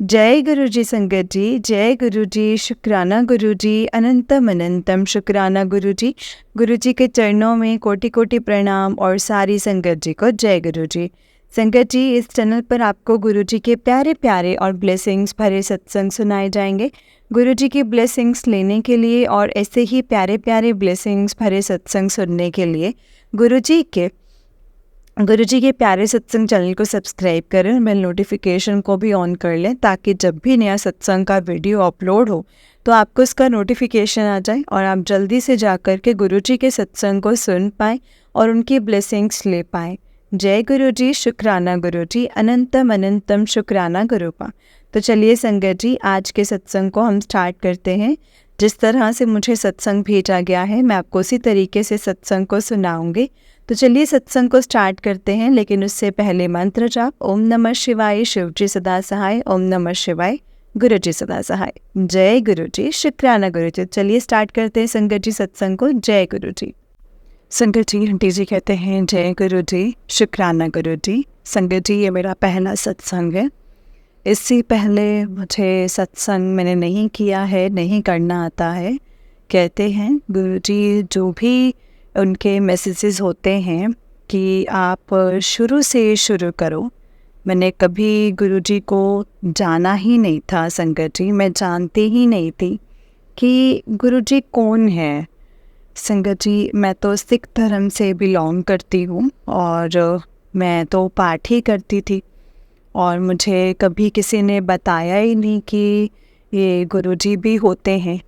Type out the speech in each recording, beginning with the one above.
जय गुरु जी संगत जी, जय गुरु जी, शुक्राना गुरु जी, अनंतम अनंतम शुक्राना गुरु जी। गुरु जी के चरणों में कोटि कोटि प्रणाम और सारी संगत जी को जय गुरु जी। संगत जी, इस चैनल पर आपको गुरु जी के प्यारे प्यारे और ब्लेसिंग्स भरे सत्संग सुनाए जाएंगे। गुरु जी की ब्लेसिंग्स लेने के लिए और ऐसे ही प्यारे प्यारे ब्लेसिंग्स भरे सत्संग सुनने के लिए गुरु जी के प्यारे सत्संग चैनल को सब्सक्राइब करें, बेल नोटिफिकेशन को भी ऑन कर लें ताकि जब भी नया सत्संग का वीडियो अपलोड हो तो आपको उसका नोटिफिकेशन आ जाए और आप जल्दी से जाकर के गुरु जी के सत्संग को सुन पाएँ और उनकी ब्लेसिंग्स ले पाएँ। जय गुरु जी, शुक्राना गुरु जी, अनंतम अनंतम शुक्राना गुरुपा। तो चलिए संगत जी, आज के सत्संग को हम स्टार्ट करते हैं। जिस तरह से मुझे सत्संग भेजा गया है मैं आपको उसी तरीके से सत्संग को सुनाऊंगी। तो चलिए सत्संग को स्टार्ट करते हैं, लेकिन उससे पहले मंत्र जाप। ओम नमः शिवाय, शिव जी सदा सहाय। ओम नमः शिवाय, गुरु जी सदा सहाय। जय गुरु जी, शुक्राना गुरु जी। चलिए स्टार्ट करते हैं संगत जी सत्संग को। जय गुरु जी। संगत जी, आंटी जी कहते हैं जय गुरु जी, शुक्राना गुरु जी। संगत जी, ये मेरा पहला सत्संग है। इससे पहले मुझे सत्संग मैंने नहीं किया है, नहीं करना आता है। कहते हैं गुरु जी जो भी उनके मैसेजेस होते हैं कि आप शुरू से शुरू करो। मैंने कभी गुरुजी को जाना ही नहीं था संगत जी, मैं जानती ही नहीं थी कि गुरुजी कौन है। संगत जी, मैं तो सिख धर्म से बिलोंग करती हूँ और मैं तो पाठ ही करती थी और मुझे कभी किसी ने बताया ही नहीं कि ये गुरुजी भी होते हैं।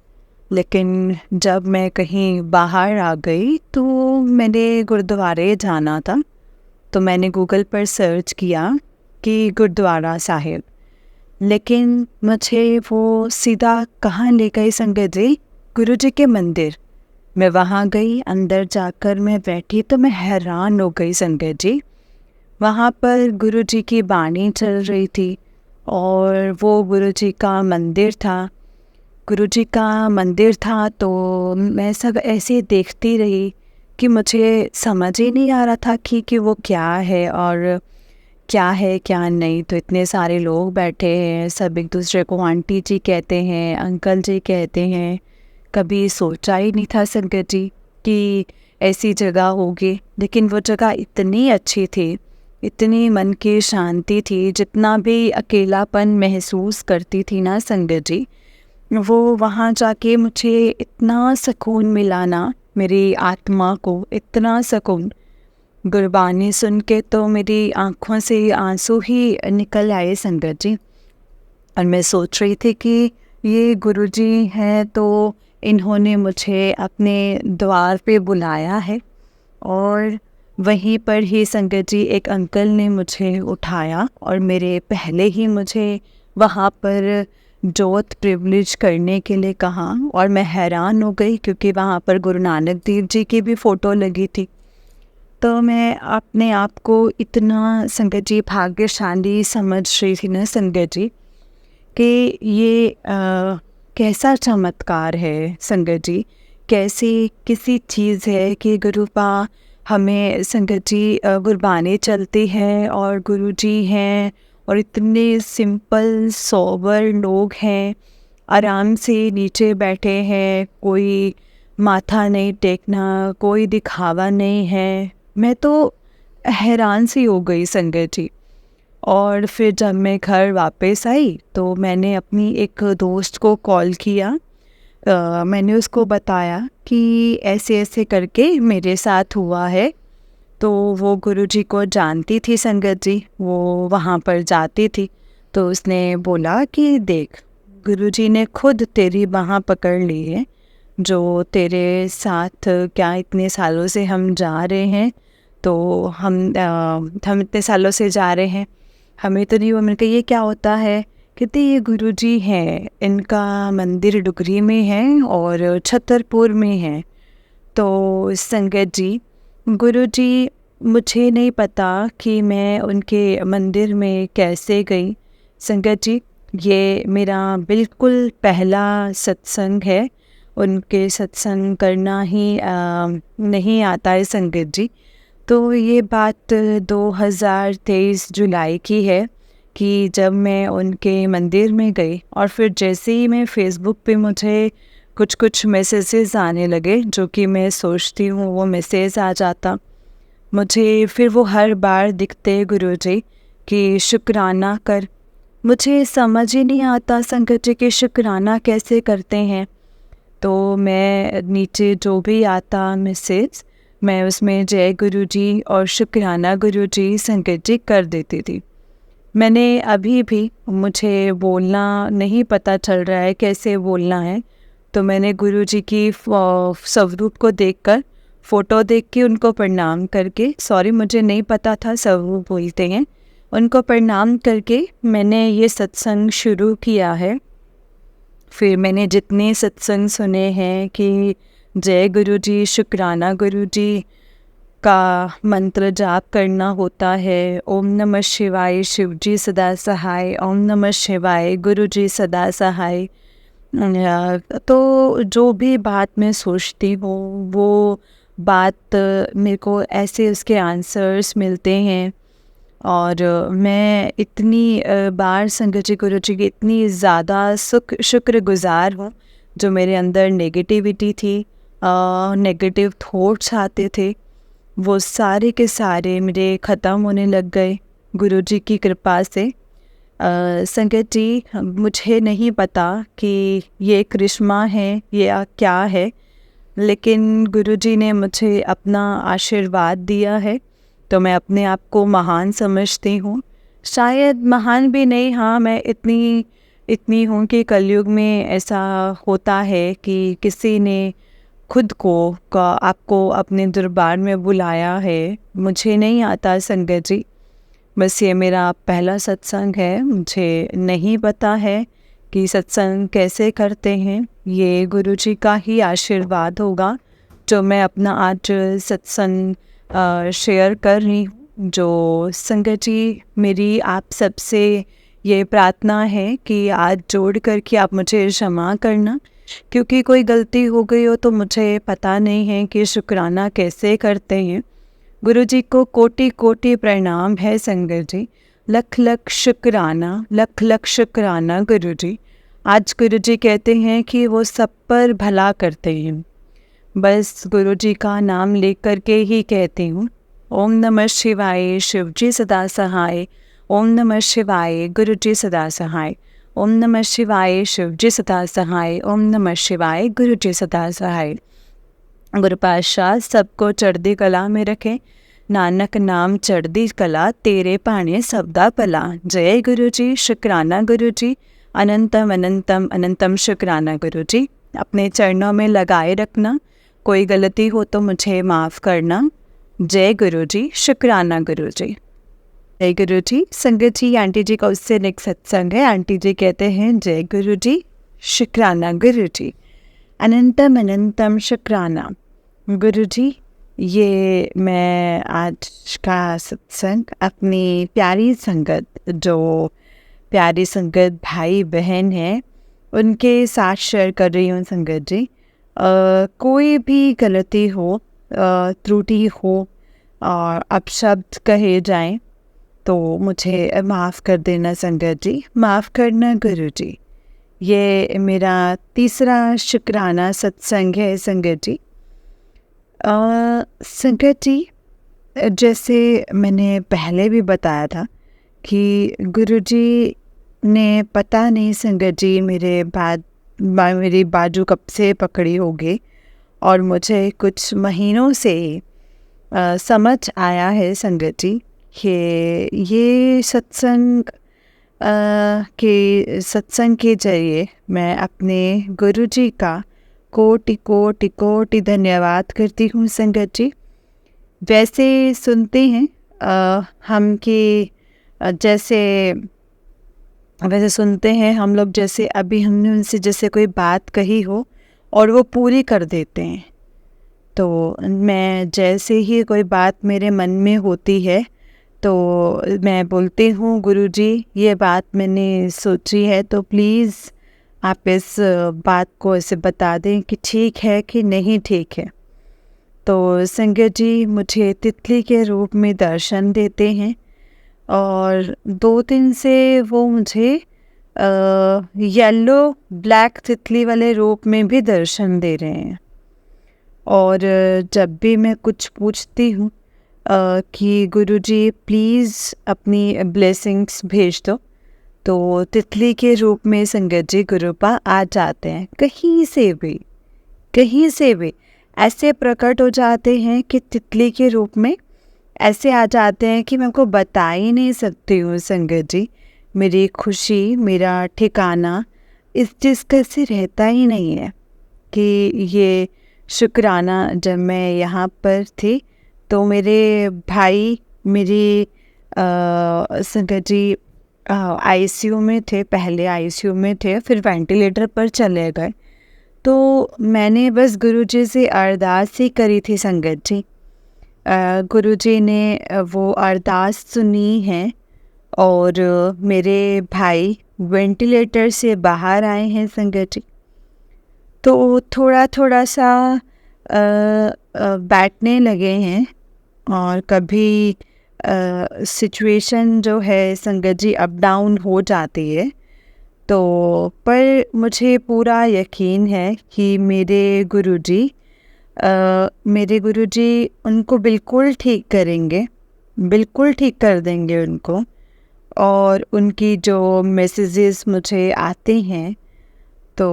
लेकिन जब मैं कहीं बाहर आ गई तो मैंने गुरुद्वारे जाना था, तो मैंने गूगल पर सर्च किया कि गुरुद्वारा साहिब, लेकिन मुझे वो सीधा कहाँ ले गई संगत जी, गुरु जी के मंदिर। मैं वहाँ गई, अंदर जाकर मैं बैठी तो मैं हैरान हो गई संगत जी। वहाँ पर गुरु जी की बाणी चल रही थी और वो गुरु जी का मंदिर था। गुरु जी का मंदिर था तो मैं सब ऐसे देखती रही कि मुझे समझ ही नहीं आ रहा था कि वो क्या है और क्या है क्या नहीं। तो इतने सारे लोग बैठे हैं, सब एक दूसरे को आंटी जी कहते हैं, अंकल जी कहते हैं। कभी सोचा ही नहीं था संगत जी कि ऐसी जगह होगी, लेकिन वो जगह इतनी अच्छी थी, इतनी मन की शांति थी। जितना भी अकेलापन महसूस करती थी ना संगत जी, वो वहाँ जाके मुझे इतना सुकून मिला ना, मेरी आत्मा को इतना सुकून। गुरबानी सुन के तो मेरी आँखों से आंसू ही निकल आए संगत जी। और मैं सोच रही थी कि ये गुरुजी हैं तो इन्होंने मुझे अपने द्वार पे बुलाया है। और वहीं पर ही संगत जी एक अंकल ने मुझे उठाया और मेरे पहले ही मुझे वहाँ पर जोत प्रिविलेज करने के लिए कहा। और मैं हैरान हो गई क्योंकि वहाँ पर गुरु नानक देव जी की भी फ़ोटो लगी थी। तो मैं अपने आप को इतना संगत जी भाग्यशाली समझ रही थी ना संगत जी कि ये कैसा चमत्कार है संगत जी, कैसी किसी चीज़ है कि गुरुपा हमें संगत जी गुरबानी चलती है और गुरु जी हैं और इतने सिंपल सोबर लोग हैं, आराम से नीचे बैठे हैं, कोई माथा नहीं टेकना, कोई दिखावा नहीं है। मैं तो हैरान सी हो गई संगत जी। और फिर जब मैं घर वापस आई तो मैंने अपनी एक दोस्त को कॉल किया। मैंने उसको बताया कि ऐसे ऐसे करके मेरे साथ हुआ है। तो वो गुरुजी को जानती थी संगत जी, वो वहाँ पर जाती थी। तो उसने बोला कि देख, गुरुजी ने खुद तेरी बाँह पकड़ ली है, जो तेरे साथ क्या इतने सालों से हम जा रहे हैं। तो हम इतने सालों से जा रहे हैं, हमें तो नहीं हुआ। मैंने कहा ये क्या होता है? कहते ये गुरुजी हैं, इनका मंदिर डुगरी में है और छतरपुर में है। तो संगत जी, गुरुजी, मुझे नहीं पता कि मैं उनके मंदिर में कैसे गई। संगत जी, ये मेरा बिल्कुल पहला सत्संग है। उनके सत्संग करना ही नहीं आता है संगत जी। तो ये बात 2023 जुलाई की है कि जब मैं उनके मंदिर में गई और फिर जैसे ही मैं फ़ेसबुक पे मुझे कुछ कुछ मैसेजेस आने लगे, जो कि मैं सोचती हूँ वो मैसेज आ जाता, मुझे फिर वो हर बार दिखते गुरुजी कि शुक्राना कर। मुझे समझ ही नहीं आता संगत जी कि शुक्राना कैसे करते हैं। तो मैं नीचे जो भी आता मैसेज, मैं उसमें जय गुरुजी और शुक्राना गुरुजी संगत जी कर देती थी। मैंने अभी भी, मुझे बोलना नहीं पता चल रहा है कैसे बोलना है, तो मैंने गुरुजी की स्वरूप को देखकर, फ़ोटो देख के उनको प्रणाम करके, सॉरी मुझे नहीं पता था स्वरूप बोलते हैं, उनको प्रणाम करके मैंने ये सत्संग शुरू किया है। फिर मैंने जितने सत्संग सुने हैं कि जय गुरुजी, शुक्राना गुरुजी का मंत्र जाप करना होता है, ओम नमः शिवाय शिवजी सदा सहाय, ओम नमः शिवाय गुरुजी सदा सहाय। तो जो भी बात मैं सोचती हूँ वो बात मेरे को ऐसे उसके आंसर्स मिलते हैं। और मैं इतनी बार संगत जी गुरुजी की इतनी ज़्यादा शुक्रगुज़ार हूँ। जो मेरे अंदर नेगेटिविटी थी, नेगेटिव थॉट्स आते थे, वो सारे के सारे मेरे ख़त्म होने लग गए गुरुजी की कृपा से। संगत जी, मुझे नहीं पता कि ये करिश्मा है या क्या है, लेकिन गुरुजी ने मुझे अपना आशीर्वाद दिया है, तो मैं अपने आप को महान समझती हूँ। शायद महान भी नहीं, हाँ मैं इतनी हूँ कि कलयुग में ऐसा होता है कि किसी ने खुद को आपको अपने दरबार में बुलाया है। मुझे नहीं आता संगत जी, बस ये मेरा पहला सत्संग है, मुझे नहीं पता है कि सत्संग कैसे करते हैं। ये गुरुजी का ही आशीर्वाद होगा जो मैं अपना आज सत्संग शेयर कर रही हूँ। जो संगत जी, मेरी आप सबसे ये प्रार्थना है कि आज जोड़ कर के आप मुझे क्षमा करना, क्योंकि कोई गलती हो गई हो तो मुझे पता नहीं है कि शुक्राना कैसे करते हैं। गुरुजी को कोटि कोटि प्रणाम है संगत जी, लख लख शुक्राना, लख लख शुक्राना गुरुजी। आज गुरुजी कहते हैं कि वो सब पर भला करते हैं, बस गुरुजी का नाम लेकर के ही कहती हूँ। ओम नमः शिवाय शिवजी सदा सहाय, ओम नमः शिवाय गुरुजी सदा सहाय, ओम नमः शिवाय शिवजी सदा सहाय, ओम नमः शिवाय गुरुजी सदा सहाय। गुरु पातशाह सबको चढ़दी कला में रखें, नानक नाम चढ़दी कला, तेरे भाने सबदा भला। जय गुरुजी, शुक्राना गुरुजी, अनंतम अनंतम अनंतम शुक्राना गुरुजी। अपने चरणों में लगाए रखना, कोई गलती हो तो मुझे माफ़ करना। जय गुरुजी, शुक्राना गुरुजी। जय गुरुजी। संगत जी, आंटी जी का उससे नेक्स्ट सत्संग है। आंटी जी कहते हैं जय गुरुजी, शुक्राना गुरुजी, अनंतम अनंतम शुक्राना गुरुजी। ये मैं आज का सत्संग अपनी प्यारी संगत, जो प्यारी संगत भाई बहन हैं, उनके साथ शेयर कर रही हूँ संगत जी। कोई भी गलती हो, त्रुटि हो और अपशब्द कहे जाएं तो मुझे माफ़ कर देना संगत जी, माफ़ करना गुरुजी। ये मेरा तीसरा शुक्राना सत्संग है संगत जी। संगत जी, जैसे मैंने पहले भी बताया था कि गुरुजी ने पता नहीं संगत जी मेरी बाजू कब से पकड़ी होगी, और मुझे कुछ महीनों से समझ आया है संगत जी कि ये सत्संग के जरिए मैं अपने गुरुजी का कोटि कोटि कोटि धन्यवाद करती हूँ संगत जी। वैसे सुनते हैं हम कि वैसे सुनते हैं हम लोग, जैसे अभी हमने उनसे जैसे कोई बात कही हो और वो पूरी कर देते हैं। तो मैं जैसे ही कोई बात मेरे मन में होती है तो मैं बोलती हूँ गुरुजी, ये बात मैंने सोची है, तो प्लीज़ आप इस बात को ऐसे बता दें कि ठीक है कि नहीं ठीक है। तो संगत जी मुझे तितली के रूप में दर्शन देते हैं और 2 दिन से वो मुझे येलो ब्लैक तितली वाले रूप में भी दर्शन दे रहे हैं। और जब भी मैं कुछ पूछती हूँ कि गुरुजी प्लीज़ अपनी ब्लेसिंग्स भेज दो, तो तितली के रूप में संगत जी गुरुपा आ जाते हैं। कहीं से भी ऐसे प्रकट हो जाते हैं कि तितली के रूप में ऐसे आ जाते हैं कि मैं आपको बता ही नहीं सकती हूँ संगत जी। मेरी खुशी, मेरा ठिकाना इस चीज़ का से रहता ही नहीं है कि ये शुक्राना जब मैं यहाँ पर थी तो मेरे भाई मेरी संगत जी आईसीयू में थे, पहले आईसीयू में थे, फिर वेंटिलेटर पर चले गए। तो मैंने बस गुरुजी से अरदास ही करी थी संगत जी। गुरुजी ने वो अरदास सुनी है और मेरे भाई वेंटिलेटर से बाहर आए हैं संगत जी। तो थोड़ा थोड़ा सा बैठने लगे हैं और कभी सिचुएशन जो है संगत जी अप डाउन हो जाती है। तो पर मुझे पूरा यकीन है कि मेरे गुरुजी उनको बिल्कुल ठीक करेंगे, बिल्कुल ठीक कर देंगे उनको। और उनकी जो मैसेजेस मुझे आते हैं तो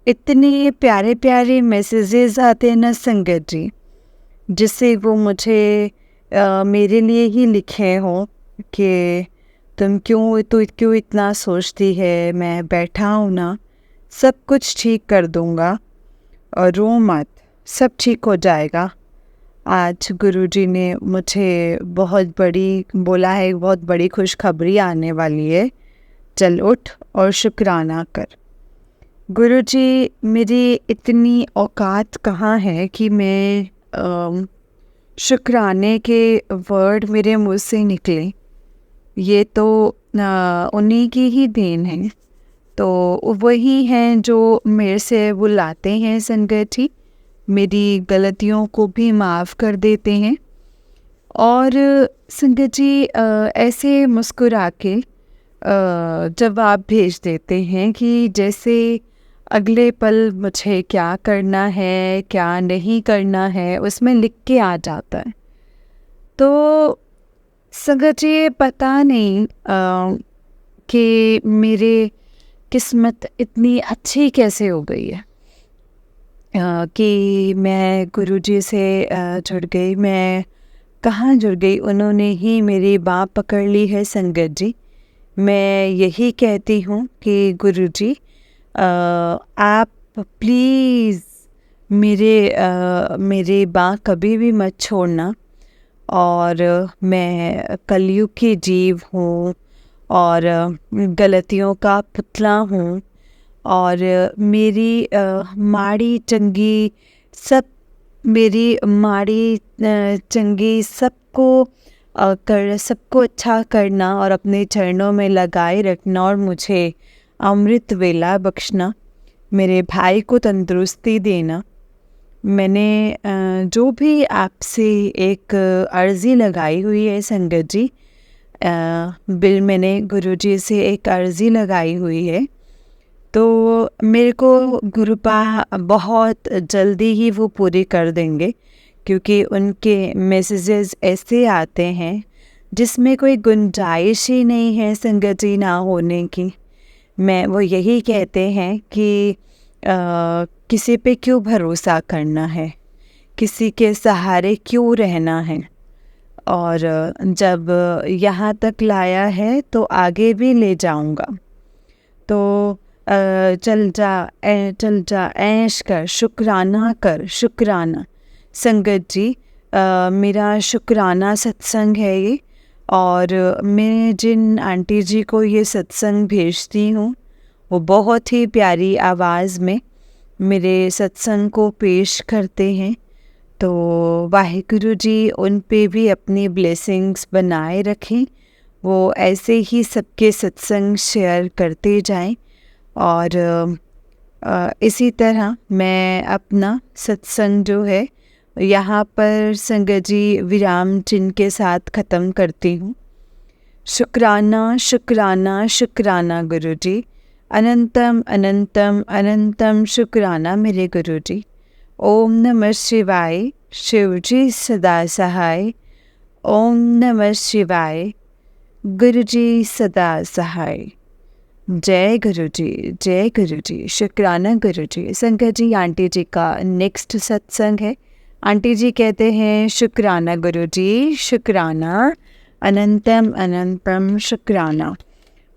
इतने प्यारे प्यारे मैसेजेस आते हैं ना संगत जी, जिससे वो मुझे मेरे लिए ही लिखे हों कि तुम क्यों इतना सोचती है, मैं बैठा हूँ ना, सब कुछ ठीक कर दूँगा और रो मत, सब ठीक हो जाएगा। आज गुरुजी ने मुझे बहुत बड़ी खुशखबरी आने वाली है, चल उठ और शुक्राना कर। गुरुजी मेरी इतनी औकात कहाँ है कि मैं शुक्राने के वर्ड मेरे मुँह से निकले, ये तो उन्हीं की ही देन है। तो वही हैं जो मेरे से बुलाते हैं संगत जी, मेरी गलतियों को भी माफ़ कर देते हैं। और संगत जी ऐसे मुस्कुरा के जवाब भेज देते हैं कि जैसे अगले पल मुझे क्या करना है क्या नहीं करना है उसमें लिख के आ जाता है। तो संगत जी पता नहीं कि मेरे किस्मत इतनी अच्छी कैसे हो गई है कि मैं गुरुजी से जुड़ गई। मैं कहाँ जुड़ गई, उन्होंने ही मेरी बाँह पकड़ ली है संगत जी। मैं यही कहती हूँ कि गुरुजी आप प्लीज़ मेरी बाँह कभी भी मत छोड़ना। और मैं कलयुग की जीव हूँ और गलतियों का पुतला हूँ और मेरी माड़ी चंगी सबको अच्छा करना और अपने चरणों में लगाए रखना और मुझे अमृत वेला बख्शना, मेरे भाई को तंदुरुस्ती देना। मैंने जो भी आपसे एक अर्ज़ी लगाई हुई है संगत जी, मैंने गुरुजी से एक अर्ज़ी लगाई हुई है, तो मेरे को गुरुपा बहुत जल्दी ही वो पूरी कर देंगे, क्योंकि उनके मैसेजेस ऐसे आते हैं जिसमें कोई गुंजाइश ही नहीं है संगत जी ना होने की। वो यही कहते हैं कि किसी पे क्यों भरोसा करना है, किसी के सहारे क्यों रहना है, और जब यहाँ तक लाया है तो आगे भी ले जाऊँगा। तो चल जा ऐश कर, शुक्राना कर, शुक्राना। संगत जी मेरा शुक्राना सत्संग है ये, और मैं जिन आंटी जी को ये सत्संग भेजती हूँ वो बहुत ही प्यारी आवाज़ में मेरे सत्संग को पेश करते हैं। तो वाहिगुरु जी उन पे भी अपनी ब्लेसिंग्स बनाए रखें, वो ऐसे ही सबके सत्संग शेयर करते जाएं। और इसी तरह मैं अपना सत्संग जो है यहाँ पर संगत जी विराम चिन्ह के साथ ख़त्म करती हूँ। शुक्राना शुक्राना शुक्राना गुरु जी। अनंतम अनंतम अनंतम शुक्राना मेरे गुरु जी। ओम नमः शिवाय। शिव जी सदा सहाय। ओम नमः शिवाय। गुरु जी सदा सहाय। जय गुरु जी, जय गुरु जी। शुक्राना गुरु जी। संगत जी, आंटी जी का नेक्स्ट सत्संग है। आंटी जी कहते हैं शुक्राना गुरु जी, शुक्राना अनंतम अनंतम शुक्राना।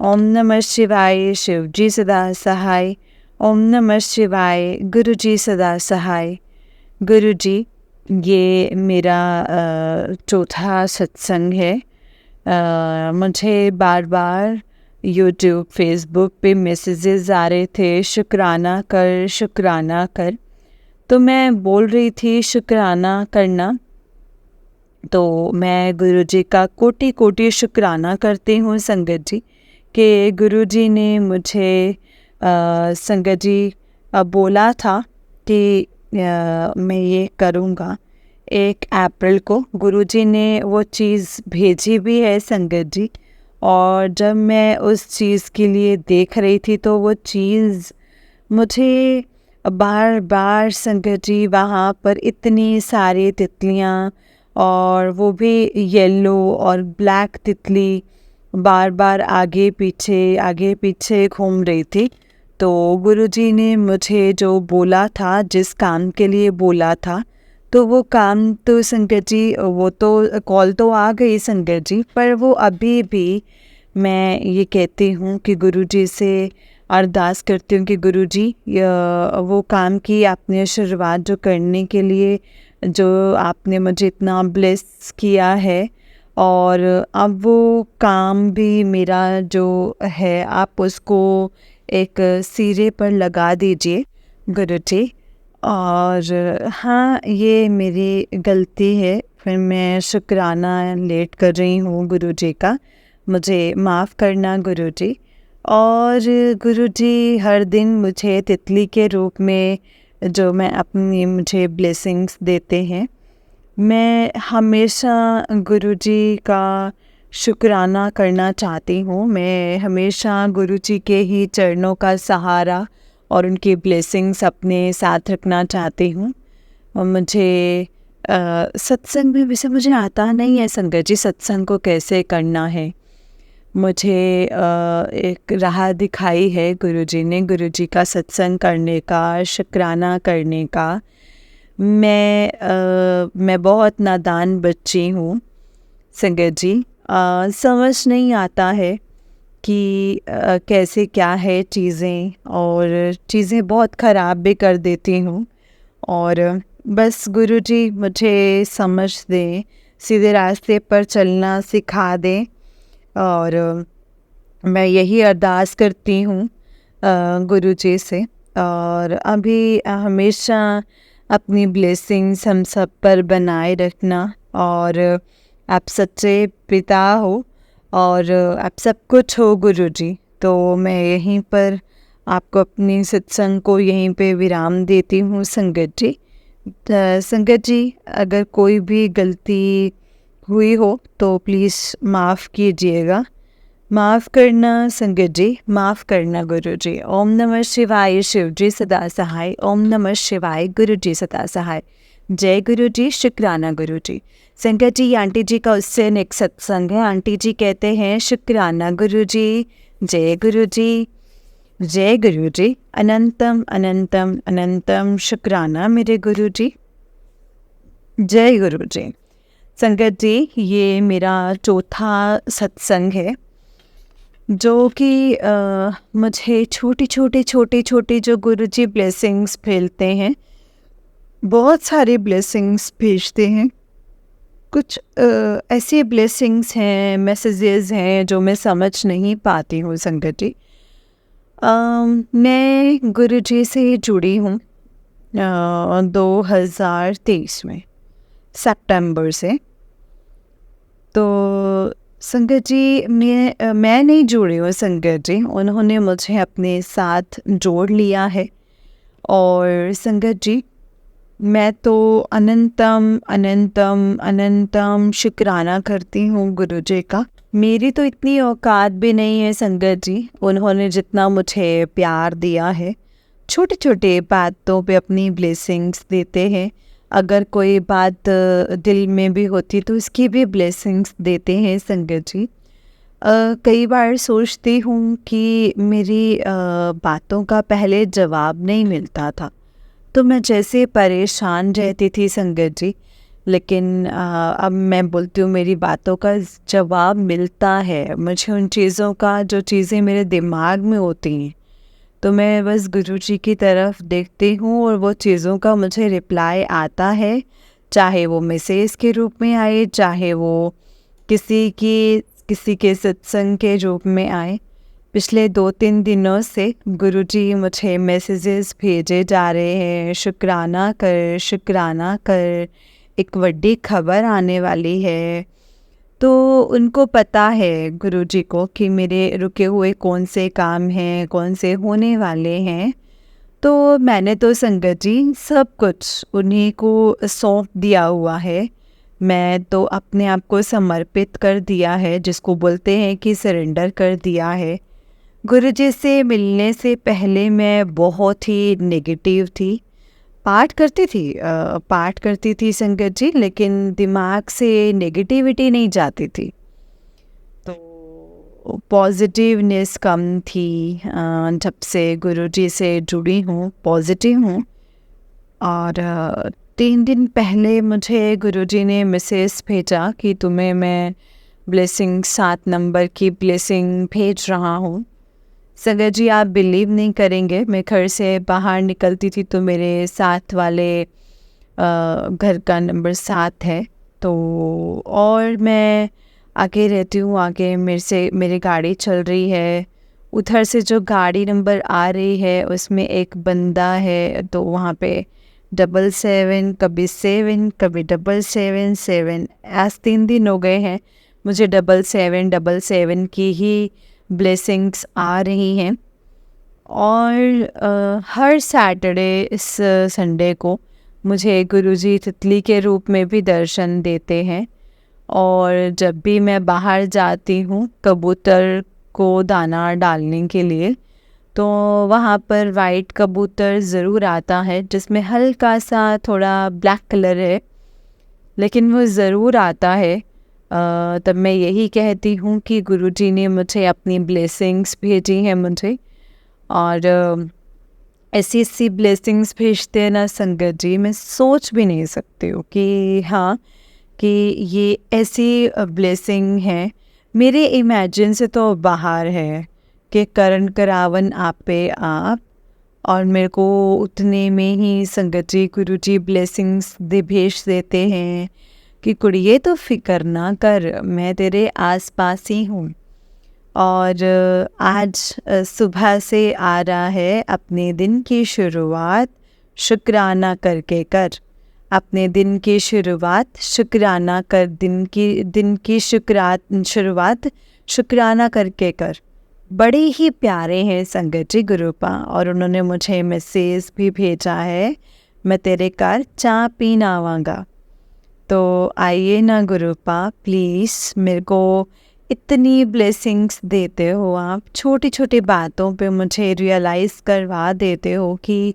ओम नमः शिवाय। शिव जी सदा सहाय। ओम नमः शिवाय। गुरु जी सदा सहाय। गुरु जी, ये मेरा चौथा सत्संग है। मुझे बार बार यूट्यूब फेसबुक पे मैसेजेस आ रहे थे, शुक्राना कर शुक्राना कर। तो मैं बोल रही थी शुक्राना करना, तो मैं गुरु जी का कोटि कोटि शुक्राना करती हूँ संगत जी कि गुरु जी ने मुझे संगत जी बोला था कि मैं ये करूँगा। 1 अप्रैल को गुरु जी ने वो चीज़ भेजी भी है संगत जी। और जब मैं उस चीज़ के लिए देख रही थी तो वो चीज़ मुझे बार बार संगत जी, वहाँ पर इतनी सारी तितलियाँ और वो भी येलो और ब्लैक तितली बार बार आगे पीछे घूम रही थी। तो गुरुजी ने मुझे जो बोला था, जिस काम के लिए बोला था, तो वो काम तो संगत जी, वो तो कॉल तो आ गई संगत जी, पर वो अभी भी मैं ये कहती हूँ कि गुरुजी से अरदास करती हूँ कि गुरुजी वो काम की आपने शुरुआत जो करने के लिए जो आपने मुझे इतना ब्लेस किया है, और अब वो काम भी मेरा जो है आप उसको एक सिरे पर लगा दीजिए गुरुजी। और हाँ, ये मेरी गलती है, फिर मैं शुक्राना लेट कर रही हूँ गुरुजी का, मुझे माफ़ करना गुरुजी। और गुरुजी हर दिन मुझे तितली के रूप में जो मैं अपनी मुझे ब्लेसिंग्स देते हैं, मैं हमेशा गुरुजी का शुक्राना करना चाहती हूँ। मैं हमेशा गुरुजी के ही चरणों का सहारा और उनकी ब्लेसिंग्स अपने साथ रखना चाहती हूँ। और मुझे सत्संग में वैसे मुझे आता नहीं है संगत जी, सत्संग को कैसे करना है। मुझे एक राह दिखाई है गुरुजी ने, गुरुजी का सत्संग करने का, शुक्राना करने का। मैं बहुत नादान बच्ची हूँ संगत जी, समझ नहीं आता है कि कैसे क्या है चीज़ें, और चीज़ें बहुत ख़राब भी कर देती हूँ। और बस गुरुजी मुझे समझ दें, सीधे रास्ते पर चलना सिखा दें, और मैं यही अरदास करती हूँ गुरुजी से। और अभी हमेशा अपनी ब्लेसिंग्स हम सब पर बनाए रखना, और आप सच्चे पिता हो और आप सब कुछ हो गुरुजी। तो मैं यहीं पर आपको अपनी सत्संग को यहीं पे विराम देती हूँ संगत जी। संगत जी, अगर कोई भी गलती हुई हो तो प्लीज़ माफ़ कीजिएगा, माफ़ करना संगत जी, माफ़ करना गुरु जी। ओम नमः शिवाय। शिव जी सदा सहाय। ओम नमः शिवाय। गुरु जी सदा सहाय। जय गुरु जी। शुक्राना गुरु जी। संगत जी, आंटी जी का उससे नेक्स्ट सत्संग है। आंटी जी कहते हैं शुक्राना गुरु जी। जय गुरु जी, जय गुरु जी। अनंतम अनंतम अनंतम शुक्राना मेरे गुरु जी। जय गुरु जी। संगत जी, ये मेरा चौथा सत्संग है, जो कि मुझे छोटी जो गुरुजी ब्लेसिंग्स फैलते हैं, बहुत सारे ब्लेसिंग्स भेजते हैं। कुछ ऐसे ब्लेसिंग्स हैं, मैसेजेस हैं जो मैं समझ नहीं पाती हूँ संगत जी। मैं गुरुजी से जुड़ी हूँ 2023 में सितंबर से। तो संगत जी, मैं नहीं जुड़ी हूँ संगत जी, उन्होंने मुझे अपने साथ जोड़ लिया है। और संगत जी, मैं तो अनंतम अनंतम अनंतम शुक्राना करती हूँ गुरुजी का। मेरी तो इतनी औकात भी नहीं है संगत जी, उन्होंने जितना मुझे प्यार दिया है, छोटे छोटे बातों पे अपनी ब्लेसिंग्स देते हैं। अगर कोई बात दिल में भी होती तो उसकी भी ब्लेसिंग्स देते हैं संगत जी। कई बार सोचती हूँ कि मेरी बातों का पहले जवाब नहीं मिलता था, तो मैं जैसे परेशान रहती थी संगत जी। लेकिन अब मैं बोलती हूँ मेरी बातों का जवाब मिलता है मुझे, उन चीज़ों का जो चीज़ें मेरे दिमाग में होती हैं, तो मैं बस गुरुजी की तरफ देखती हूँ और वो चीज़ों का मुझे रिप्लाई आता है, चाहे वो मैसेज के रूप में आए, चाहे वो किसी के सत्संग के रूप में आए। पिछले 2-3 दिनों से गुरुजी मुझे मैसेजेस भेजे जा रहे हैं, शुक्राना कर, एक बड़ी खबर आने वाली है। तो उनको पता है गुरुजी को कि मेरे रुके हुए कौन से काम हैं, कौन से होने वाले हैं। तो मैंने तो संगत जी सब कुछ उन्हीं को सौंप दिया हुआ है। मैं तो अपने आप को समर्पित कर दिया है, जिसको बोलते हैं कि सरेंडर कर दिया है। गुरुजी से मिलने से पहले मैं बहुत ही नेगेटिव थी। पाठ करती थी संगत जी, लेकिन दिमाग से नेगेटिविटी नहीं जाती थी, तो पॉजिटिवनेस कम थी। जब से गुरुजी से जुड़ी हूँ पॉजिटिव हूँ। और 3 दिन पहले मुझे गुरुजी ने मैसेज भेजा कि तुम्हें मैं ब्लेसिंग 7 नंबर की ब्लेसिंग भेज रहा हूँ। संगत जी आप बिलीव नहीं करेंगे, मैं घर से बाहर निकलती थी तो मेरे साथ वाले घर का नंबर 7 है, तो और मैं आगे रहती हूँ, आगे मेरी गाड़ी चल रही है। उधर से जो गाड़ी नंबर आ रही है उसमें एक बंदा है, तो वहाँ पे 77 कभी 7 कभी 777, आज 3 दिन हो गए हैं मुझे 7777 की ही ब्लेसिंग्स आ रही हैं। और हर सैटरडे इस संडे को मुझे गुरुजी तितली के रूप में भी दर्शन देते हैं। और जब भी मैं बाहर जाती हूँ कबूतर को दाना डालने के लिए, तो वहाँ पर वाइट कबूतर ज़रूर आता है, जिसमें हल्का सा थोड़ा ब्लैक कलर है, लेकिन वो ज़रूर आता है। तब मैं यही कहती हूँ कि गुरुजी ने मुझे अपनी ब्लेसिंग्स भेजी हैं मुझे। और ऐसी ऐसी ब्लेसिंग्स भेजते हैं ना संगत जी, मैं सोच भी नहीं सकती हूँ कि हाँ, कि ये ऐसी ब्लेसिंग है, मेरे इमेजिन से तो बाहर है कि करण करावन आप पे आप। और मेरे को उतने में ही संगत जी गुरुजी ब्लेसिंग्स भेज देते हैं कि कुड़िए तो फिक्र ना कर, मैं तेरे आसपास ही हूँ। और आज सुबह से आ रहा है, अपने दिन की शुरुआत शुक्राना करके कर, अपने दिन की शुरुआत शुक्राना कर, दिन की शुरुआत शुक्राना करके कर। बड़े ही प्यारे हैं संगत जी गुरुपा, और उन्होंने मुझे मैसेज भी भेजा है, मैं तेरे घर चाय पीन आवांगा। तो आइए ना गुरुपा, प्लीज़ मेरे को इतनी ब्लेसिंग्स देते हो आप, छोटी छोटी बातों पे मुझे रियलाइज़ करवा देते हो कि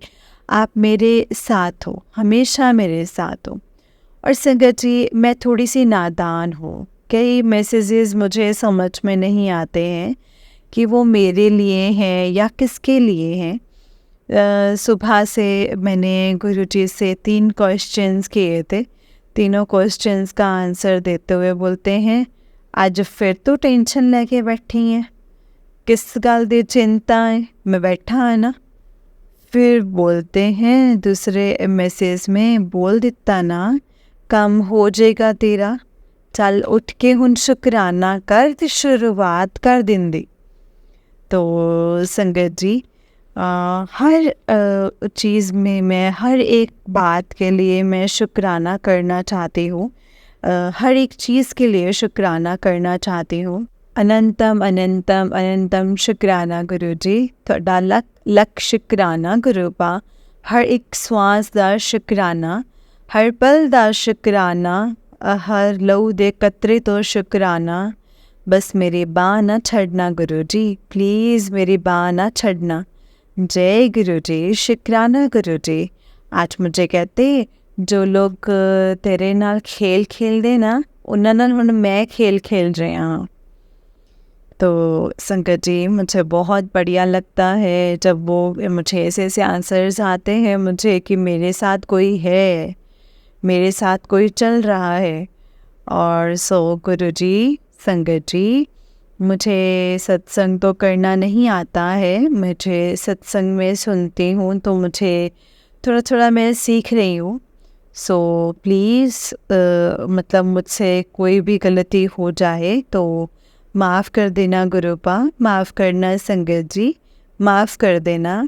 आप मेरे साथ हो, हमेशा मेरे साथ हो। और संगत जी मैं थोड़ी सी नादान हूँ, कई मैसेजेस मुझे समझ में नहीं आते हैं कि वो मेरे लिए हैं या किसके लिए हैं। सुबह से मैंने गुरुजी से 3 क्वेश्चंस किए थे, तीनों क्वेश्चंस का आंसर देते हुए बोलते हैं आज फिर तो टेंशन लेके बैठी हैं, किस गल दी चिंता है, मैं बैठा है ना। फिर बोलते हैं दूसरे मैसेज में, बोल दिता ना काम हो जाएगा तेरा, चल उठ के हुन शुक्राना कर ते शुरुआत कर दिन दी। तो संगत जी हर चीज़ में, मैं हर एक बात के लिए मैं शुक्राना करना चाहती हूँ, हर एक चीज़ के लिए शुक्राना करना चाहती हूँ। अनंतम अनंतम अनंतम शुक्राना गुरुजी, थोड़ा लख लख शुक्राना गुरुपा, हर एक श्वास दा शुकराना, हर पल दा शुकराना, हर लहू दे कतरे तो शुकराना। बस मेरी बांह ना छड़ना गुरु जी, प्लीज़ मेरी बांह ना छड़ना। जय गुरु जी, शुकराना गुरु जी। आज मुझे कहते जो लोग तेरे नाल खेल खेलदे ना, उन्हां नाल हुण मैं खेल खेल रहा हाँ। तो संगत जी, मुझे बहुत बढ़िया लगता है जब वो मुझे ऐसे ऐसे आंसर्स आते हैं मुझे कि मेरे साथ कोई है, मेरे साथ कोई चल रहा है। और सो गुरु जी, संगत जी, मुझे सत्संग तो करना नहीं आता है, मुझे सत्संग में सुनती हूँ तो मुझे थोड़ा थोड़ा मैं सीख रही हूँ। सो प्लीज़ मतलब मुझसे कोई भी गलती हो जाए तो माफ़ कर देना गुरुपा, माफ़ करना संगत जी, माफ़ कर देना।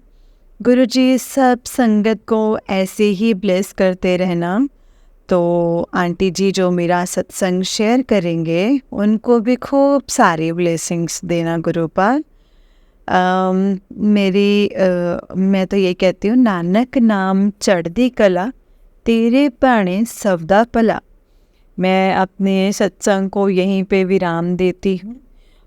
गुरु जी सब संगत को ऐसे ही ब्लेस करते रहना। तो आंटी जी जो मेरा सत्संग शेयर करेंगे उनको भी खूब सारी ब्लेसिंग्स देना गुरुपा। मैं तो ये कहती हूँ, नानक नाम चढ़दी कला, तेरे भाणे सबदा भला। मैं अपने सत्संग को यहीं पे विराम देती हूँ।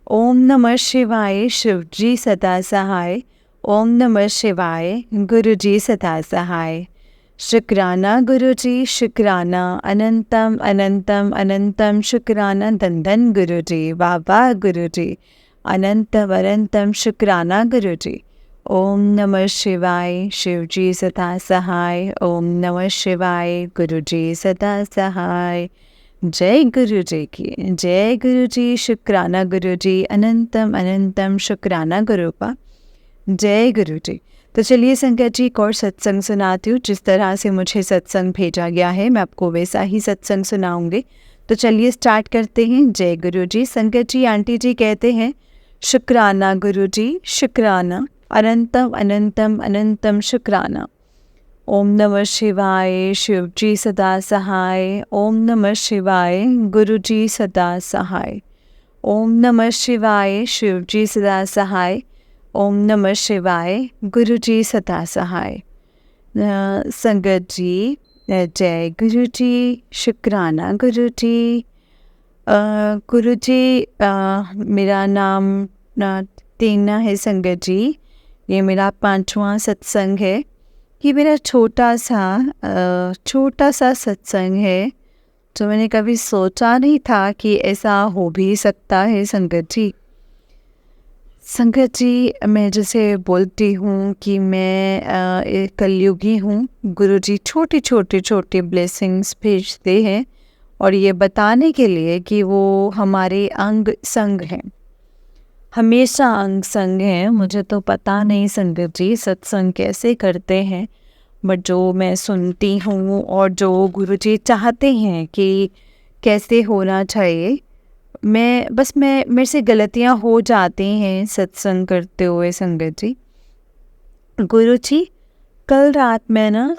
ओम नमः शिवाय, शिव जी सदा सहाय। ओम नमः शिवाय, गुरु जी सदा सहाय। शुक्राना गुरु जी, शुक्राना, अनंतम अनंतम अनंतम शुक्राना। धन धन गुरु जी, वाह वाह गुरु जी, अनंतम अनंतम शुक्राना गुरु जी। ओम नमः शिवाय, शिव जी सदा सहाय। ओम नमः शिवाय, गुरु जी सदा सहाय। जय गुरु जी की, जय गुरु जी, शुक्राना गुरु जी, अनंतम अनंतम शुक्राना गुरुपा। जय गुरु जी। तो चलिए संगत जी, एक और सत्संग सुनाती हूँ। जिस तरह से मुझे सत्संग भेजा गया है मैं आपको वैसा ही सत्संग सुनाऊंगी। तो चलिए स्टार्ट करते हैं। जय गुरु जी। संगत जी, आंटी जी कहते हैं, शुक्राना गुरु जी, शुक्राना, अनंतम अनंतम अनंतम शुक्राना। ओम नमः शिवाय, शिव जी सदा सहाय। ओम नमः शिवाय, गुरु जी सदा सहाय। ओम नमः शिवाय, शिव जी सदा सहाय। ओम नमः शिवाय, गुरु जी सदा सहाय। संगत जी, जय गुरु जी, शुक्राना गुरु जी। गुरु जी, मेरा नाम टीना है संगत जी। ये मेरा 5वां सत्संग है। ये मेरा छोटा सा सत्संग है, जो मैंने कभी सोचा नहीं था कि ऐसा हो भी सकता है संगत जी। संगत जी, मैं जैसे बोलती हूँ कि मैं एक कलयुगी हूँ। गुरुजी छोटी छोटी छोटी ब्लेसिंग्स भेजते हैं और ये बताने के लिए कि वो हमारे अंग संग हैं, हमेशा अंग संग हैं। मुझे तो पता नहीं संगत जी सत्संग कैसे करते हैं, बट जो मैं सुनती हूँ और जो गुरुजी चाहते हैं कि कैसे होना चाहिए, मेरे से गलतियाँ हो जाती हैं सत्संग करते हुए संगत जी। गुरुजी, कल रात में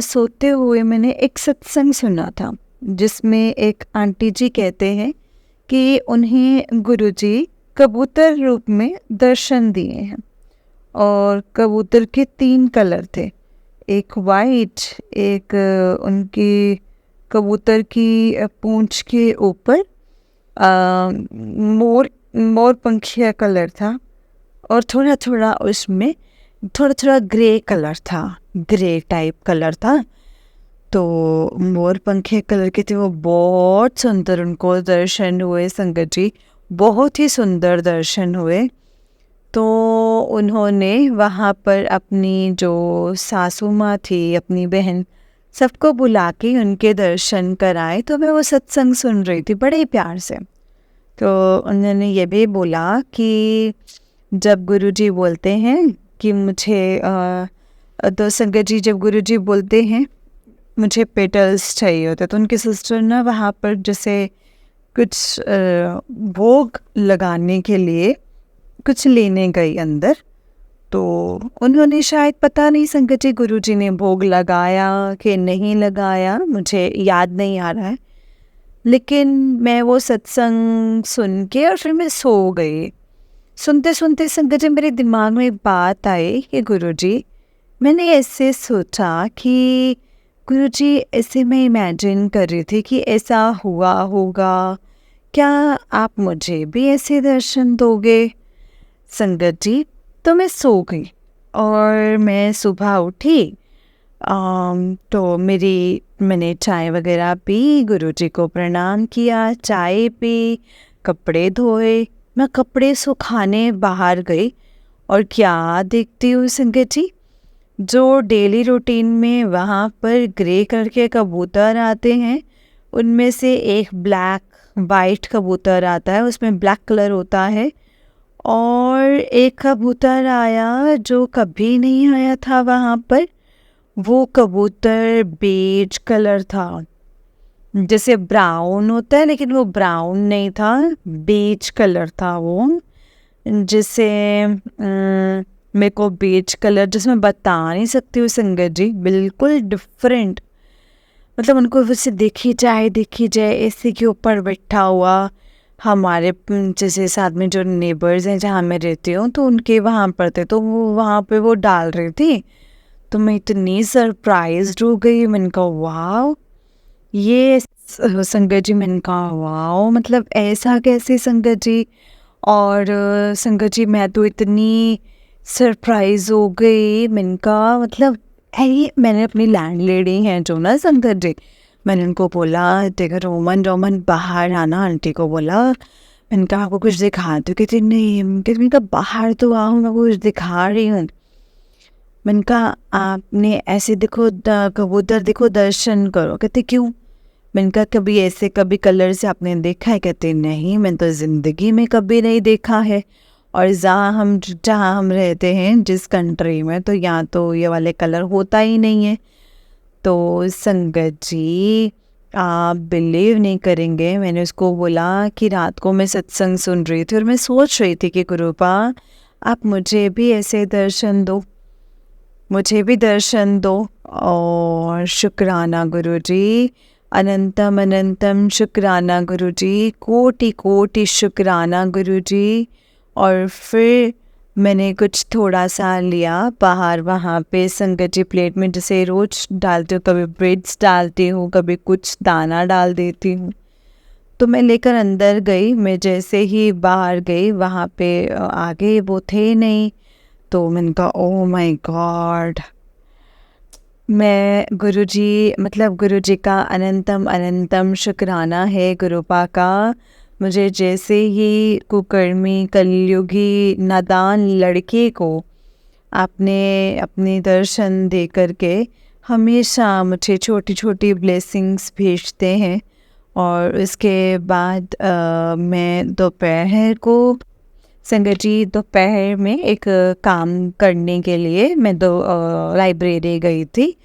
सोते हुए मैंने एक सत्संग सुना था जिसमें एक आंटी जी कहते हैं कि उन्हें गुरुजी कबूतर रूप में दर्शन दिए हैं और कबूतर के 3 कलर थे, एक वाइट, एक उनकी कबूतर की पूंछ के ऊपर मोर पंखिया कलर था और थोड़ा थोड़ा उसमें थोड़ा ग्रे कलर था, ग्रे टाइप कलर था। तो मोर पंखिया कलर के थे वो, बहुत सुंदर उनको दर्शन हुए संगत जी, बहुत ही सुंदर दर्शन हुए। तो उन्होंने वहाँ पर अपनी जो सासू माँ थी, अपनी बहन, सबको बुला के उनके दर्शन कराए। तो मैं वो सत्संग सुन रही थी बड़े प्यार से। तो उन्होंने ये भी बोला कि जब गुरुजी बोलते हैं कि मुझे तो संगत जी जब गुरुजी बोलते हैं मुझे पेटल्स चाहिए होते, तो उनकी सिस्टर वहाँ पर जैसे कुछ भोग लगाने के लिए कुछ लेने गई अंदर। तो उन्होंने शायद, पता नहीं संगत जी गुरुजी ने भोग लगाया कि नहीं लगाया, मुझे याद नहीं आ रहा है। लेकिन मैं वो सत्संग सुन के और फिर मैं सो गई। सुनते सुनते संगत जी मेरे दिमाग में एक बात आई कि गुरुजी, मैंने ऐसे सोचा कि गुरुजी, ऐसे मैं इमेजिन कर रही थी कि ऐसा हुआ होगा, क्या आप मुझे भी ऐसे दर्शन दोगे? संगत जी, तो मैं सो गई और मैं सुबह उठी। तो मैंने चाय वगैरह पी, गुरुजी को प्रणाम किया, चाय पी, कपड़े धोए। मैं कपड़े सुखाने बाहर गई और क्या देखती हूँ संगत जी, जो डेली रूटीन में वहाँ पर ग्रे कलर के कबूतर आते हैं, उनमें से एक ब्लैक वाइट कबूतर आता है, उसमें ब्लैक कलर होता है। और एक कबूतर आया जो कभी नहीं आया था वहाँ पर। वो कबूतर बेज कलर था, जैसे ब्राउन होता है, लेकिन वो ब्राउन नहीं था, बेज कलर था वो। जिसे मेरे को बेज कलर, जिसमें बता नहीं सकती हूँ संगत जी, बिल्कुल डिफरेंट। मतलब उनको वैसे देखी जाए ऐसे के ऊपर बैठा हुआ। हमारे जैसे साथ में जो नेबर्स हैं जहाँ मैं रहती हूँ, तो उनके वहाँ पर थे, तो वो वहाँ पे वो डाल रही थी। तो मैं इतनी सरप्राइज्ड हो गई। मैंने कहा वाह, ये संगत जी, मैंने कहा वाह, मतलब ऐसा कैसे संगत जी? और संगत जी, मैं तो इतनी सरप्राइज हो गई। मैंने कहा मतलब है ये। मैंने अपनी लैंडलेडी हैं जो ना संगत जी, मैंने उनको बोला, देखो रोमन बाहर आना, आंटी को बोला। मैंने कहा आपको कुछ दिखा दो? कहती नहीं। मैंने कहा बाहर तो आओ, मैं कुछ दिखा रही हूँ। मैंने कहा आपने ऐसे देखो, कबूतर देखो, दर्शन करो। कहते क्यों? मैंने कहा कभी ऐसे, कभी कलर से आपने देखा है? कहते नहीं, मैंने तो ज़िंदगी में कभी नहीं देखा है। और जहाँ हम रहते हैं, जिस कंट्री में, तो यहाँ तो ये वाले कलर होता ही नहीं है। तो संगत जी, आप बिलीव नहीं करेंगे, मैंने उसको बोला कि रात को मैं सत्संग सुन रही थी और मैं सोच रही थी कि गुरुपा, आप मुझे भी ऐसे दर्शन दो, मुझे भी दर्शन दो। और शुक्राना गुरुजी, अनंतम अनंतम शुक्राना गुरुजी, कोटि कोटि शुक्राना गुरुजी। और फिर मैंने कुछ थोड़ा सा लिया बाहर, वहाँ पे संगत जी प्लेट में जैसे रोज डालती हूँ, कभी ब्रेड्स डालती हूँ, कभी कुछ दाना डाल देती हूँ। तो मैं लेकर अंदर गई। मैं जैसे ही बाहर गई, वहाँ पे आगे वो थे नहीं। तो मैंने कहा ओह माय गॉड। मैं गुरुजी, मतलब गुरुजी का अनंतम अनंतम शुक्राना है गुरुपा का। मुझे जैसे ही कुकर्मी कलयुगी नादान लड़के को आपने अपने दर्शन दे करके हमेशा मुझे छोटी छोटी ब्लेसिंग्स भेजते हैं। और उसके बाद मैं दोपहर को, संगत जी, दोपहर में एक काम करने के लिए मैं लाइब्रेरी गई थी।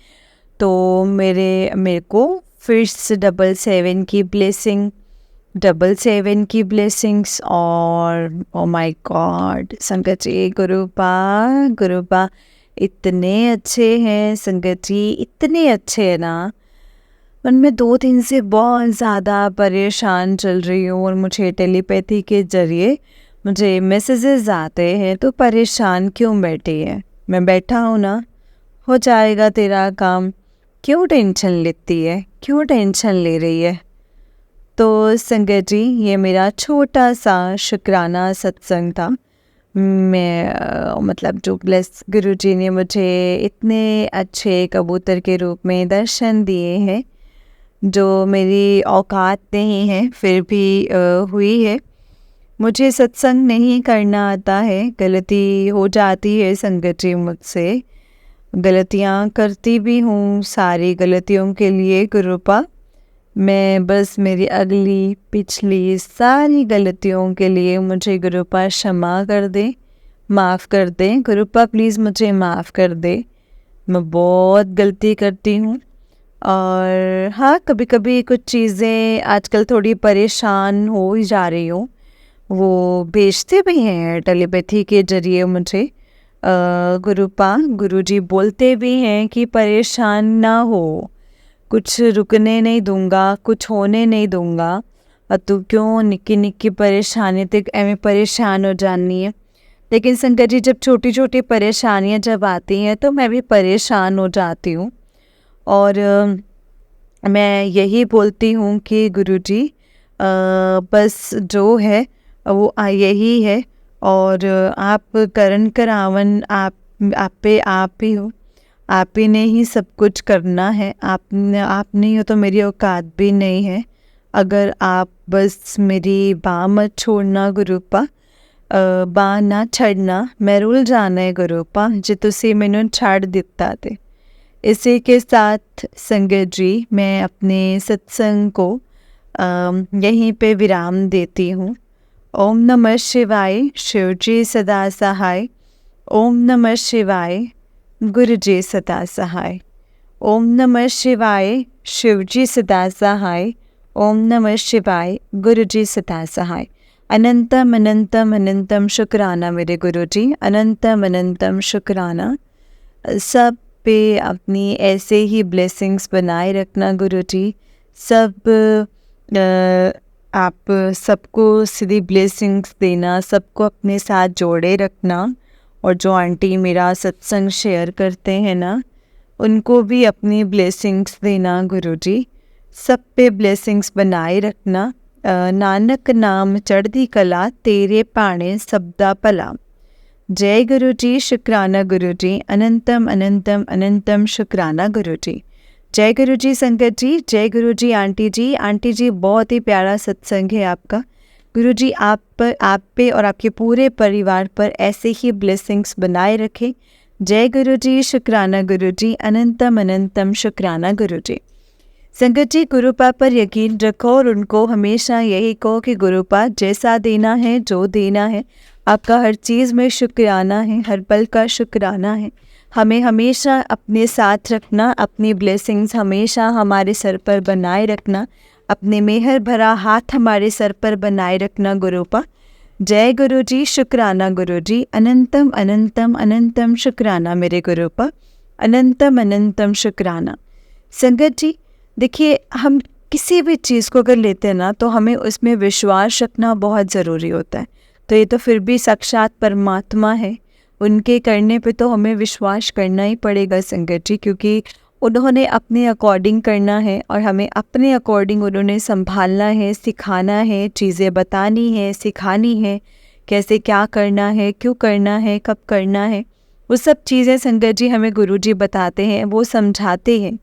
तो मेरे को फिर से 777 की ब्लेसिंग्स। और ओ माय गॉड संगत जी, गुरुपा इतने अच्छे हैं संगत जी, इतने अच्छे हैं ना। मैं 2 दिन से बहुत ज़्यादा परेशान चल रही हूँ और मुझे टेलीपैथी के ज़रिए मुझे मैसेजेस आते हैं, तो परेशान क्यों बैठी है? मैं बैठा हूँ ना, हो जाएगा तेरा काम, क्यों टेंशन लेती है, क्यों टेंशन ले रही है? तो संगत जी, ये मेरा छोटा सा शुक्राना सत्संग था। मतलब जो ब्लेस गुरुजी ने मुझे इतने अच्छे कबूतर के रूप में दर्शन दिए हैं, जो मेरी औकात नहीं है फिर भी हुई है। मुझे सत्संग नहीं करना आता है, गलती हो जाती है संगत जी मुझसे, गलतियाँ करती भी हूँ। सारी गलतियों के लिए गुरुपा, मैं बस मेरी अगली पिछली सारी गलतियों के लिए मुझे गुरुपा क्षमा कर दे, माफ़ कर दे। गुरुपा प्लीज़ मुझे माफ़ कर दे, मैं बहुत गलती करती हूँ। और हाँ, कभी कभी कुछ चीज़ें आजकल थोड़ी परेशान हो ही जा रही हूँ। वो भेजते भी हैं टेलीपैथी के जरिए मुझे गुरुपा, गुरुजी बोलते भी हैं कि परेशान ना हो, कुछ रुकने नहीं दूंगा, कुछ होने नहीं दूंगा। तू क्यों निक्की निक्की परेशानी तक एवं परेशान हो जानी है? लेकिन संगत जी, जब छोटी छोटी परेशानियां जब आती हैं तो मैं भी परेशान हो जाती हूँ। और मैं यही बोलती हूँ कि गुरुजी बस जो है वो यही है। और आप करण करावन, आप ही हो, आप ही ने ही सब कुछ करना है। आप नहीं हो तो मेरी औकात भी नहीं है। अगर आप बस मेरी बाह मत छोड़ना गुरुपा, बाह ना छड़ना, मैं रुल जाना है गुरुपा जे तुसी मैनू छड़ दिता ते। इसी के साथ संगत जी, मैं अपने सत्संग को यहीं पे विराम देती हूँ। ओम नमः शिवाय, शिव जी सदा सहाय। ओम नमः शिवाय, गुरु जी सदा सहाय। ओम नमः शिवाय, शिव जी सदा सहाय। ओम नमः शिवाय, गुरु जी सदा सहाय। अनंतम अनंतम अनंतम शुक्राना मेरे गुरु जी, अनंतम अनंतम शुक्राना। सब पे अपनी ऐसे ही ब्लेसिंग्स बनाए रखना गुरु जी। सब आप सबको सीधी ब्लेसिंग्स देना, सबको अपने साथ जोड़े रखना। और जो आंटी मेरा सत्संग शेयर करते हैं ना, उनको भी अपनी ब्लेसिंग्स देना गुरुजी। सब पे ब्लेसिंग्स बनाए रखना। नानक नाम चढ़दी कला, तेरे पाणे सबदा भला। जय गुरुजी, शुक्राना गुरुजी, अनंतम अनंतम अनंतम शुक्राना गुरुजी। जय गुरुजी संगत जी, जय गुरुजी आंटी जी। आंटी जी, बहुत ही प्यारा सत्संग है आपका। गुरुजी आप पे और आपके पूरे परिवार पर ऐसे ही ब्लेसिंग्स बनाए रखें। जय गुरुजी, शुक्राना गुरुजी, अनंतम अनंतम शुक्राना गुरुजी। संगत जी, गुरुपा पर यकीन रखो और उनको हमेशा यही कहो कि गुरुपा जैसा देना है, जो देना है, आपका हर चीज़ में शुक्राना है, हर पल का शुक्राना है। हमें हमेशा अपने साथ रखना, अपनी ब्लेसिंग्स हमेशा हमारे सर पर बनाए रखना, अपने मेहर भरा हाथ हमारे सर पर बनाए रखना गुरुपा। जय गुरुजी, शुक्राना गुरुजी, अनंतम अनंतम अनंतम शुक्राना मेरे गुरुपा, अनंतम अनंतम शुक्राना। संगत जी, देखिए, हम किसी भी चीज़ को अगर लेते हैं ना, तो हमें उसमें विश्वास रखना बहुत ज़रूरी होता है। तो ये तो फिर भी साक्षात परमात्मा है, उनके करने पे तो हमें विश्वास करना ही पड़ेगा संगत जी, क्योंकि उन्होंने अपने अकॉर्डिंग करना है और हमें अपने अकॉर्डिंग उन्होंने संभालना है, सिखाना है, चीज़ें बतानी है, सिखानी है, कैसे क्या करना है, क्यों करना है, कब करना है। वो सब चीज़ें संगत जी हमें गुरुजी बताते हैं, वो समझाते हैं।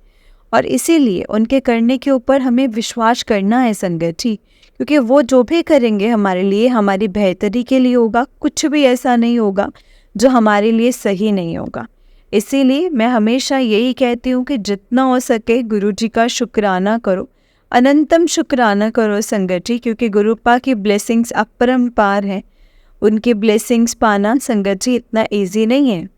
और इसीलिए उनके करने के ऊपर हमें विश्वास करना है संगत जी, क्योंकि वो जो भी करेंगे हमारे लिए, हमारी बेहतरी के लिए होगा। कुछ भी ऐसा नहीं होगा जो हमारे लिए सही नहीं होगा। इसीलिए मैं हमेशा यही कहती हूँ कि जितना हो सके गुरुजी का शुक्राना करो, अनंतम शुक्राना करो संगत जी, क्योंकि गुरुपा की ब्लेसिंग्स अपरंपार हैं। उनकी ब्लेसिंग्स पाना संगत जी इतना ईजी नहीं है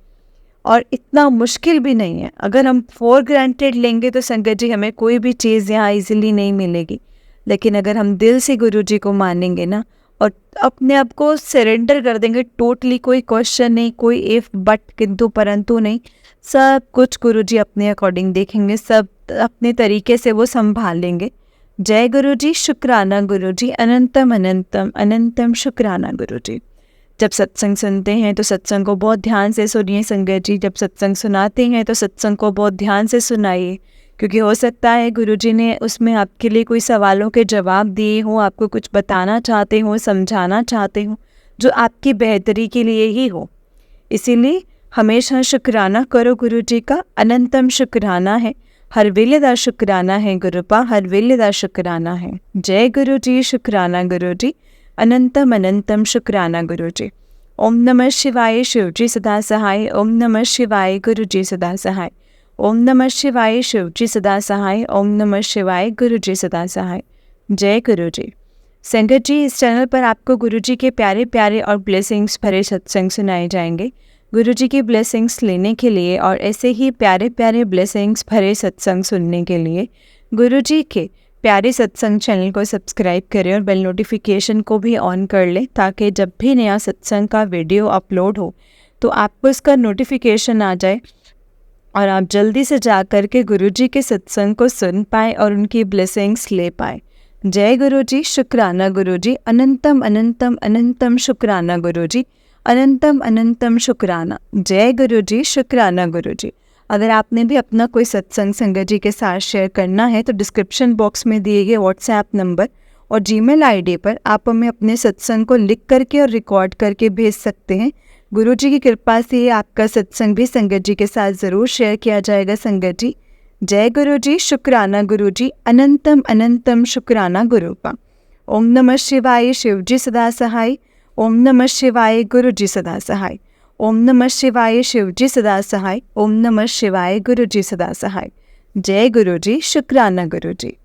और इतना मुश्किल भी नहीं है। अगर हम फॉर ग्रांटेड लेंगे तो संगत जी हमें कोई भी चीज़ यहाँ इजीली नहीं मिलेगी। लेकिन अगर हम दिल से गुरुजी को मानेंगे ना और अपने आप को सरेंडर कर देंगे टोटली, कोई क्वेश्चन नहीं, कोई इफ बट किंतु परंतु नहीं, सब कुछ गुरुजी अपने अकॉर्डिंग देखेंगे, सब अपने तरीके से वो संभाल लेंगे। जय गुरुजी, शुक्राना गुरुजी, अनंतम अनंतम अनंतम शुक्राना गुरुजी। जब सत्संग सुनते हैं तो सत्संग को बहुत ध्यान से सुनिए संगत जी। जब सत्संग सुनाते हैं तो सत्संग को बहुत ध्यान से सुनाइए, क्योंकि हो सकता है गुरुजी ने उसमें आपके लिए कोई सवालों के जवाब दिए हों, आपको कुछ बताना चाहते हों, समझाना चाहते हों, जो आपकी बेहतरी के लिए ही हो। इसीलिए हमेशा शुक्राना करो गुरुजी का, अनंतम शुक्राना है, हर वेले दा शुक्राना है गुरुपा, हर वेले दा शुक्राना है। जय गुरुजी, शुक्राना गुरुजी, अनंतम अनंतम शुक्राना गुरुजी। ओम नमः शिवाय, शिवजी सदा सहाय। ओम नमः शिवाय, गुरुजी सदा सहाय। ओम नमः शिवाय, शिवजी सदा सहाय। ओम नमः शिवाय, गुरुजी सदा सहाय। जय गुरुजी। संगत जी, इस चैनल पर आपको गुरुजी के प्यारे प्यारे और ब्लेसिंग्स भरे सत्संग सुनाए जाएंगे। गुरुजी की ब्लेसिंग्स लेने के लिए और ऐसे ही प्यारे प्यारे ब्लेसिंग्स भरे सत्संग सुनने के लिए गुरुजी के प्यारे सत्संग चैनल को सब्सक्राइब करें और बेल नोटिफिकेशन को भी ऑन कर लें, ताकि जब भी नया सत्संग का वीडियो अपलोड हो तो आपको इसका नोटिफिकेशन आ जाए और आप जल्दी से जा कर के गुरुजी के सत्संग को सुन पाए और उनकी ब्लेसिंग्स ले पाए। जय गुरुजी, शुक्राना गुरुजी, अनंतम अनंतम अनंतम शुक्राना गुरुजी, अनंतम अनंतम शुक्राना। जय गुरु जी, शुक्राना गुरु जी। अगर आपने भी अपना कोई सत्संग संगत जी के साथ शेयर करना है तो डिस्क्रिप्शन बॉक्स में दिए गए व्हाट्सएप नंबर और जीमेल आईडी पर आप हमें अपने सत्संग को लिख करके और रिकॉर्ड करके भेज सकते हैं। गुरु जी की कृपा से आपका सत्संग भी संगत जी के साथ ज़रूर शेयर किया जाएगा। संगत जी, जय गुरु जी, शुक्राना गुरु जी, अनंतम अनंतम शुक्राना गुरु का। ओम नमः शिवाय, शिव जी सदा सहाय। ओम नमः शिवाय, गुरु जी सदा सहाय। ओम नमः शिवाय, शिव जी सदा सहाय। ओम नमः शिवाय, गुरु जी सदा सहाय। जय गुरु जी, शुक्राना गुरु जी।